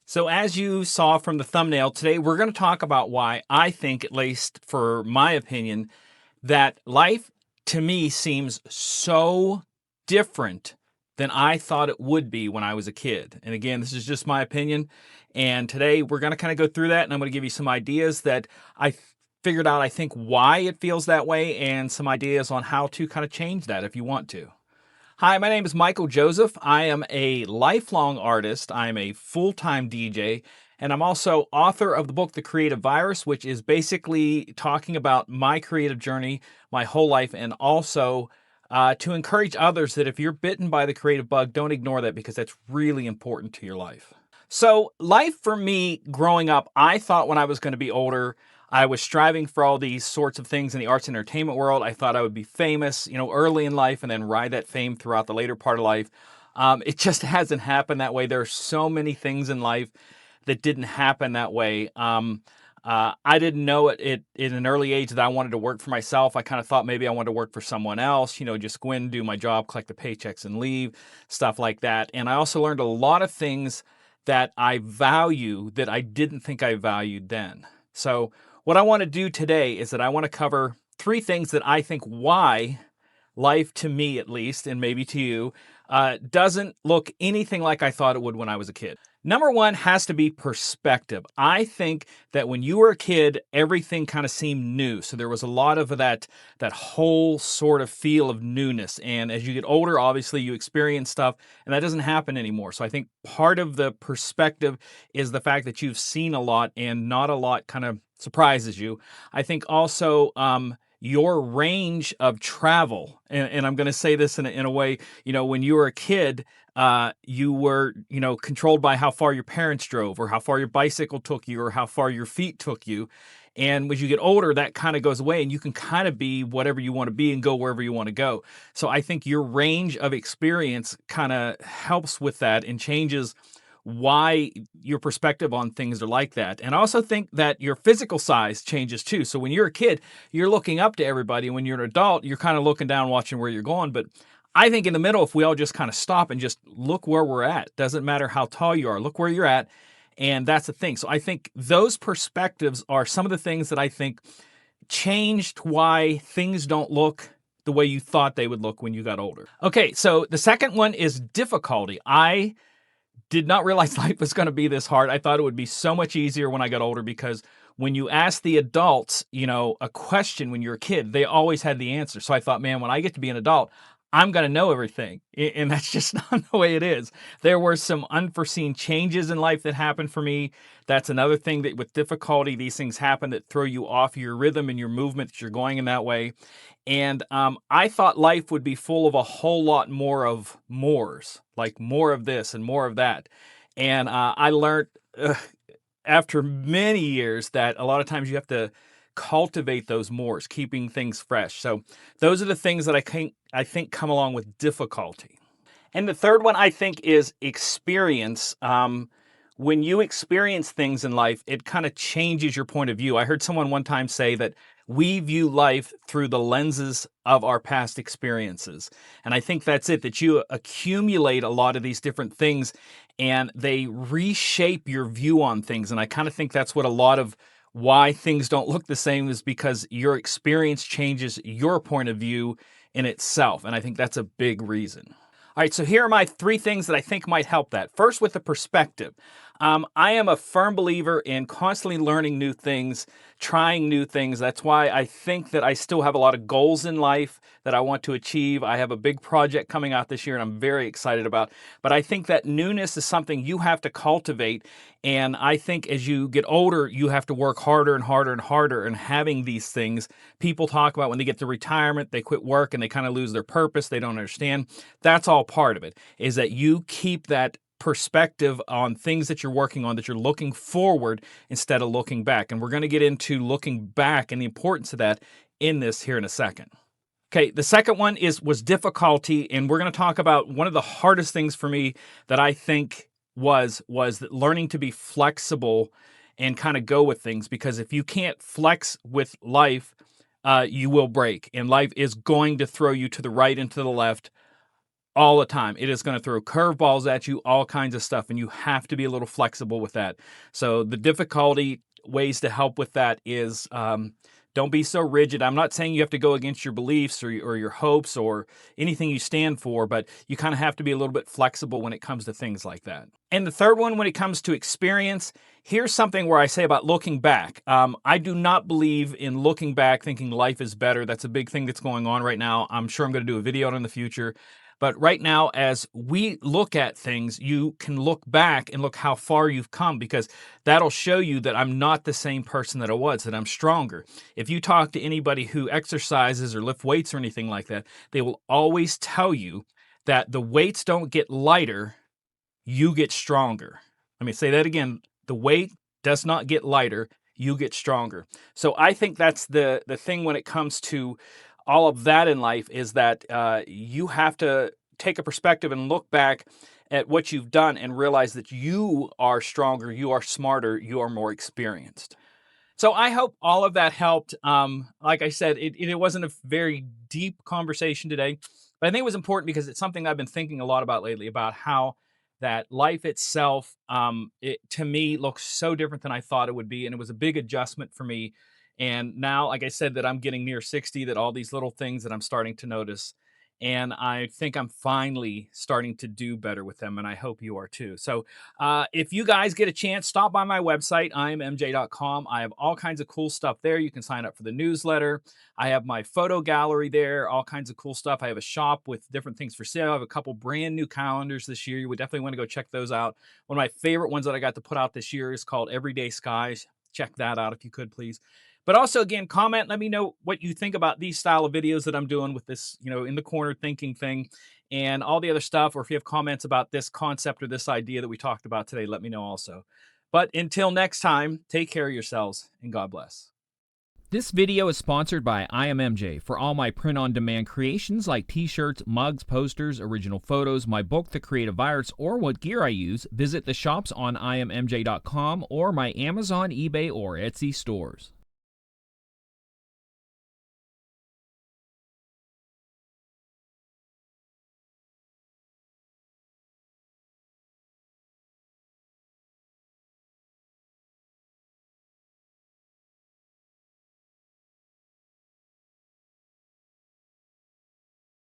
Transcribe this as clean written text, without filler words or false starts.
So, as you saw from the thumbnail, today we're going to talk about why I think, at least for my opinion, that life to me seems so different than I thought it would be when I was a kid. And again, this is just my opinion. And today we're going to kind of go through that, and I'm going to give you some ideas that I figured out, I think, why it feels that way, and some ideas on how to kind of change that if you want to. Hi, my name is Michael Joseph. I am a lifelong artist. I am a full-time DJ, and I'm also author of the book, The Creative Virus, which is basically talking about my creative journey, my whole life, and also to encourage others that if you're bitten by the creative bug, don't ignore that because that's really important to your life. So life for me growing up, I thought when I was going to be older, I was striving for all these sorts of things in the arts and entertainment world. I thought I would be famous, early in life and then ride that fame throughout the later part of life. It just hasn't happened that way. There are so many things in life that didn't happen that way. I didn't know it in an early age that I wanted to work for myself. I kind of thought maybe I wanted to work for someone else, just go in, do my job, collect the paychecks and leave, stuff like that. And I also learned a lot of things that I value that I didn't think I valued then. So what I want to do today is that I want to cover three things that I think why life, to me at least, and maybe to you, doesn't look anything like I thought it would when I was a kid. Number one has to be perspective. I think that when you were a kid, everything kind of seemed new. So there was a lot of that whole sort of feel of newness. And as you get older, obviously you experience stuff, and that doesn't happen anymore. So I think part of the perspective is the fact that you've seen a lot and not a lot kind of surprises you. I think also your range of travel, and I'm going to say this in a way, when you were a kid, you were, controlled by how far your parents drove or how far your bicycle took you or how far your feet took you. And as you get older, that kind of goes away and you can kind of be whatever you want to be and go wherever you want to go. So I think your range of experience kind of helps with that and changes why your perspective on things are like that. And I also think that your physical size changes too. So when you're a kid, you're looking up to everybody. When you're an adult, you're kind of looking down, watching where you're going. But I think in the middle, if we all just kind of stop and just look where we're at, doesn't matter how tall you are, look where you're at. And that's the thing. So I think those perspectives are some of the things that I think changed why things don't look the way you thought they would look when you got older. Okay, so the second one is difficulty. I did not realize life was going to be this hard. I thought it would be so much easier when I got older because when you ask the adults, a question when you're a kid, they always had the answer. So I thought, man, when I get to be an adult, I'm going to know everything. And that's just not the way it is. There were some unforeseen changes in life that happened for me. That's another thing that with difficulty, these things happen that throw you off your rhythm and your movement that you're going in that way. And I thought life would be full of a whole lot more of mores, like more of this and more of that. And I learned after many years that a lot of times you have to cultivate those mores, keeping things fresh. So those are the things that I think come along with difficulty. And the third one I think is experience. When you experience things in life, it kind of changes your point of view. I heard someone one time say that we view life through the lenses of our past experiences. And I think that's it, that you accumulate a lot of these different things and they reshape your view on things. And I kind of think that's what a lot of why things don't look the same is because your experience changes your point of view in itself. And I think that's a big reason. All right, so here are my three things that I think might help that. First, with the perspective. I am a firm believer in constantly learning new things, trying new things. That's why I think that I still have a lot of goals in life that I want to achieve. I have a big project coming out this year and I'm very excited about. But I think that newness is something you have to cultivate. And I think as you get older, you have to work harder and harder and harder. And having these things, people talk about when they get to retirement, they quit work and they kind of lose their purpose. They don't understand. That's all part of it, is that you keep that perspective on things that you're working on, that you're looking forward instead of looking back. And we're going to get into looking back and the importance of that in this here in a second. Okay, the second one was difficulty, and we're going to talk about one of the hardest things for me that I think was that learning to be flexible and kind of go with things, because if you can't flex with life, you will break, and life is going to throw you to the right and to the left all the time. It is going to throw curveballs at you, all kinds of stuff, and you have to be a little flexible with that. So the difficulty ways to help with that is don't be so rigid. I'm not saying you have to go against your beliefs or your hopes or anything you stand for, but you kind of have to be a little bit flexible when it comes to things like that. And the third one, when it comes to experience, here's something where I say about looking back. I do not believe in looking back thinking life is better. That's a big thing that's going on right now. I'm sure I'm going to do a video on it in the future. But right now, as we look at things, you can look back and look how far you've come, because that'll show you that I'm not the same person that I was, that I'm stronger. If you talk to anybody who exercises or lift weights or anything like that, they will always tell you that the weights don't get lighter, you get stronger. Let me say that again. The weight does not get lighter, you get stronger. So I think that's the thing when it comes to all of that in life, is that you have to take a perspective and look back at what you've done and realize that you are stronger, you are smarter, you are more experienced. So I hope all of that helped. Like I said, it wasn't a very deep conversation today, but I think it was important because it's something I've been thinking a lot about lately, about how that life itself, it to me looks so different than I thought it would be. And it was a big adjustment for me. And now, like I said, that I'm getting near 60, that all these little things that I'm starting to notice. And I think I'm finally starting to do better with them. And I hope you are too. So if you guys get a chance, stop by my website, immj.com. I have all kinds of cool stuff there. You can sign up for the newsletter. I have my photo gallery there, all kinds of cool stuff. I have a shop with different things for sale. I have a couple brand new calendars this year. You would definitely want to go check those out. One of my favorite ones that I got to put out this year is called Everyday Skies. Check that out if you could, please. But also, again, comment, let me know what you think about these style of videos that I'm doing with this, in the corner thinking thing and all the other stuff. Or if you have comments about this concept or this idea that we talked about today, let me know also. But until next time, take care of yourselves and God bless. This video is sponsored by immj. For all my print-on-demand creations like t-shirts, mugs, posters, original photos, my book, The Creative Virus, or what gear I use, visit the shops on immj.com or my Amazon, eBay, or Etsy stores.